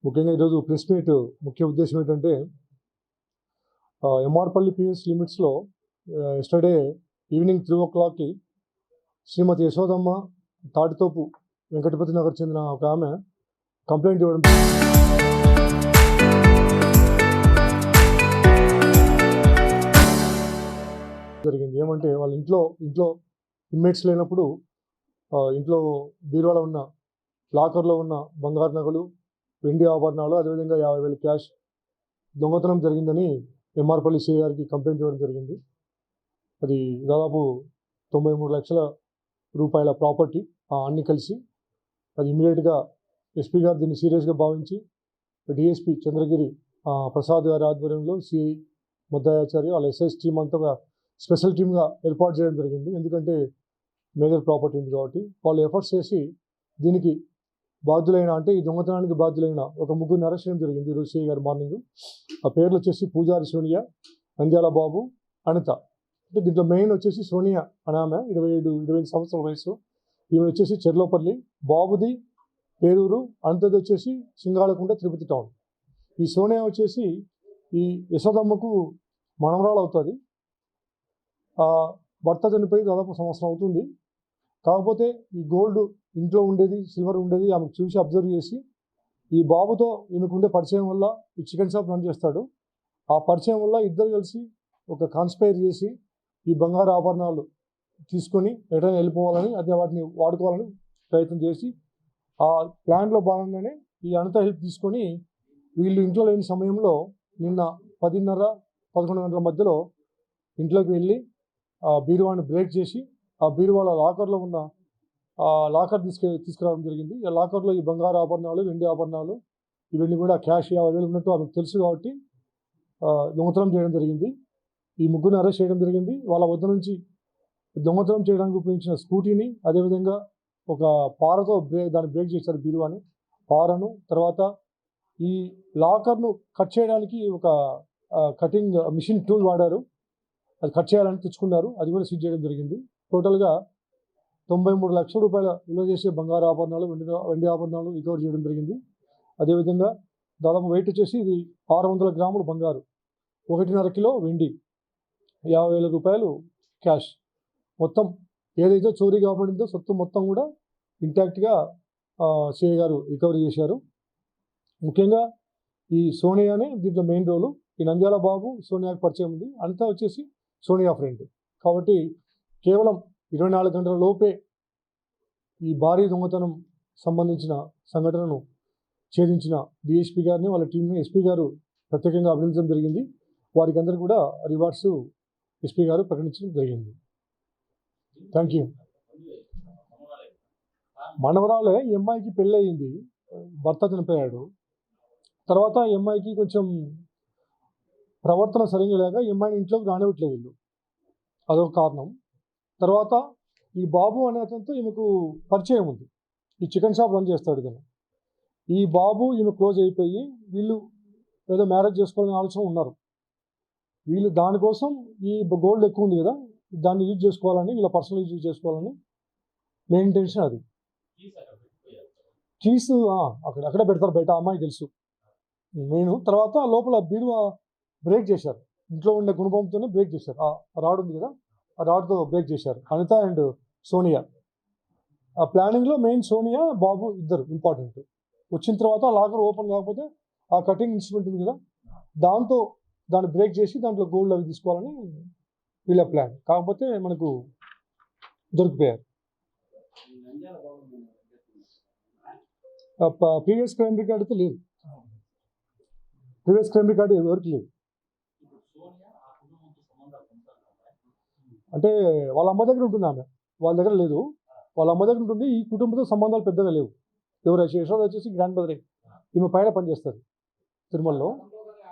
ముఖ్యంగా ఈరోజు press meet ముఖ్య ఉద్దేశం ఏంటంటే ఎంఆర్పల్లి పిఎస్ లిమిట్స్లో ఎస్టర్డే ఈవినింగ్ 3 o'clockకి శ్రీమతి యశోదమ్మ తాటితోపు వెంకటపతి నగర్ చెందిన ఒక ఆమె కంప్లైంట్ ఇవ్వడం జరిగింది. ఏమంటే వాళ్ళ ఇంట్లో ఇన్మేట్స్ లేనప్పుడు ఇంట్లో బీరువాలో ఉన్న లాకర్లో ఉన్న బంగారు నగలు, వెండి ఆభరణాలు, అదేవిధంగా 50,000 క్యాష్ దొంగతనం జరిగిందని ఎంఆర్పల్లి సిఐ గారికి కంప్లైంట్ ఇవ్వడం జరిగింది. అది దాదాపు 93 లక్షల రూపాయల ప్రాపర్టీ అన్నీ కలిసి. అది ఇమీడియట్గా ఎస్పీ గారు దీన్ని సీరియస్గా భావించి డిఎస్పీ చంద్రగిరి ప్రసాద్ గారి ఆధ్వర్యంలో సిఐ ముద్దాయాచారి వాళ్ళ ఎస్ఐస్ టీమ్ అంతా స్పెషల్ టీమ్గా ఏర్పాటు చేయడం జరిగింది. ఎందుకంటే మేజర్ ప్రాపర్టీ ఉంది కాబట్టి వాళ్ళు ఎఫర్ట్స్ చేసి దీనికి బాధ్యులైన, అంటే ఈ దొంగతనానికి బాధ్యులైన ఒక ముగ్గురిని అరెస్ట్ చేయడం జరిగింది ఈరోజు సిఐ గారు మార్నింగ్. ఆ పేర్లు వచ్చేసి పూజారి సోనియా, నంద్యాల బాబు, అనిత. అంటే దీంట్లో మెయిన్ వచ్చేసి సోనియా అని ఆమె 25 సంవత్సరాల వయసు. ఈమె వచ్చేసి చెర్లోపల్లి, బాబుది పేరూరు, అనితది వచ్చేసి సింగాళకుంట తిరుపతి టౌన్. ఈ సోనియా వచ్చేసి ఈ యశోదమ్మకు మనవరాలు అవుతుంది. భర్త చనిపోయి దాదాపు 1 సంవత్సరం అవుతుంది. కాకపోతే ఈ గోల్డ్ ఇంట్లో ఉండేది, సిల్వర్ ఉండేది ఆమెకు చూసి అబ్జర్వ్ చేసి ఈ బాబుతో ఈమెకు ఉండే పరిచయం వల్ల ఈ చికెన్ షాప్ రన్ చేస్తాడు. ఆ పరిచయం వల్ల ఇద్దరు కలిసి ఒక కాన్స్పైర్ చేసి ఈ బంగారు ఆభరణాలు తీసుకొని ఎటైనా వెళ్ళిపోవాలని, అదే వాటిని వాడుకోవాలని ప్రయత్నం చేసి ఆ ప్లాన్లో భాగంగానే ఈ అనిత హెల్ప్ తీసుకొని వీళ్ళు ఇంట్లో లేని సమయంలో నిన్న 10:30, 11 గంటల మధ్యలో ఇంట్లోకి వెళ్ళి ఆ బీరువాని బ్రేక్ చేసి ఆ బీరువాల లాకర్లో ఉన్న లాకర్ తీసుకురావడం జరిగింది. ఆ లాకర్లో ఈ బంగారు ఆభరణాలు, వెండి ఆభరణాలు, ఇవన్నీ కూడా క్యాష్ 50,000 ఉన్నట్టు ఆమెకు తెలుసు కాబట్టి దొంగతనం చేయడం జరిగింది. ఈ ముగ్గురిని అరెస్ట్ చేయడం జరిగింది. వాళ్ళ వద్ద నుంచి దొంగతనం చేయడానికి ఉపయోగించిన స్కూటీని, అదేవిధంగా ఒక పారతో దాన్ని బ్రేక్ చేశారు బీరువాని, పారను. తర్వాత ఈ లాకర్ను కట్ చేయడానికి ఒక కటింగ్ మిషన్ టూల్ వాడారు. అది కట్ చేయాలని తెచ్చుకున్నారు. అది కూడా సీజ్ చేయడం జరిగింది. టోటల్గా 93 లక్షల రూపాయల విలువ చేసే బంగారు ఆభరణాలు, వెండి ఆభరణాలు రికవర్ చేయడం జరిగింది. అదేవిధంగా దాదాపు వెయిట్ వచ్చేసి ఇది 600 గ్రాములు బంగారు, 1.5 కిలో వెండి, 50,000 రూపాయలు క్యాష్. మొత్తం ఏదైతే చోరీ కాబడిందో సొత్తు మొత్తం కూడా ఇంటాక్ట్గా సిఐ గారు రికవరీ చేశారు. ముఖ్యంగా ఈ సోనియానే దీంట్లో మెయిన్ రోలు. ఈ నంద్యాల బాబు సోనియాకి పరిచయం ఉంది. అంతా వచ్చేసి సోనియా ఫ్రెండ్ కాబట్టి కేవలం 24 గంటల లోపే ఈ భారీ దొంగతనం సంబంధించిన సంఘటనను ఛేదించిన డిఎస్పీ గారిని, వాళ్ళ టీంని ఎస్పీ గారు ప్రత్యేకంగా అభినందించడం జరిగింది. వారికి అందరికీ కూడా రివార్డ్స్ ఎస్పీ గారు ప్రకటించడం జరిగింది. Thank you. మనవరాలే ఈ అమ్మాయికి పెళ్ళి అయింది, భర్త చనిపోయాడు. తర్వాత ఈ అమ్మాయికి కొంచెం ప్రవర్తన సరిగ్గా లేక ఈ అమ్మాయిని ఇంట్లోకి రానివ్వట్లేదు వీళ్ళు, అదొక కారణం. తర్వాత ఈ బాబు అనే అతనితో ఈమెకు పరిచయం ఉంది. ఈ చికెన్ షాప్ రన్ చేస్తాడు ఇతను. ఈ బాబు ఈమె క్లోజ్ అయిపోయి వీళ్ళు ఏదో మ్యారేజ్ చేసుకోవాలని ఆలోచన ఉన్నారు. వీళ్ళు దానికోసం ఈ గోల్డ్ ఎక్కువ ఉంది కదా, దాన్ని యూజ్ చేసుకోవాలని, వీళ్ళ పర్సనల్ యూజ్ చేసుకోవాలని మెయిన్ ఇంటెన్షన్ అది. కీస్ అక్కడే పెడతారు బయట, అమ్మాయి తెలుసు మెయిన్. తర్వాత లోపల బీరువా బ్రేక్ చేశారు, ఇంట్లో ఉండే గుణపంతోనే బ్రేక్ చేశారు. ఆ రాడ్ ఉంది కదా, ఆ రాడ్తో బ్రేక్ చేశారు అనిత అండ్ సోనియా. ఆ ప్లానింగ్లో మెయిన్ సోనియా, బాబు ఇద్దరు ఇంపార్టెంట్. వచ్చిన తర్వాత లాకర్ ఓపెన్ కాకపోతే ఆ కటింగ్ ఇన్స్ట్రుమెంట్ ఉంది కదా, దాన్ని బ్రేక్ చేసి దాంట్లో గోల్డ్ అవి తీసుకోవాలని వీళ్ళ ప్లాన్. కాకపోతే మనకు దొరికిపోయారు. ప్రీవియస్ క్రైమ్ రికార్డ్ అయితే లేదు, ప్రీవియస్ క్రైమ్ రికార్డు ఎవరికి లేదు. అంటే వాళ్ళ అమ్మ దగ్గర ఉంటుంది ఆమె, వాళ్ళ దగ్గర లేదు. వాళ్ళ అమ్మ దగ్గర ఉంటుంది. ఈ కుటుంబంతో సంబంధాలు పెద్దగా లేవు. ఎవరు యశోద వచ్చేసి గ్రాండ్ మదరే, ఈమె పైన పనిచేస్తారు తిరుమలలో.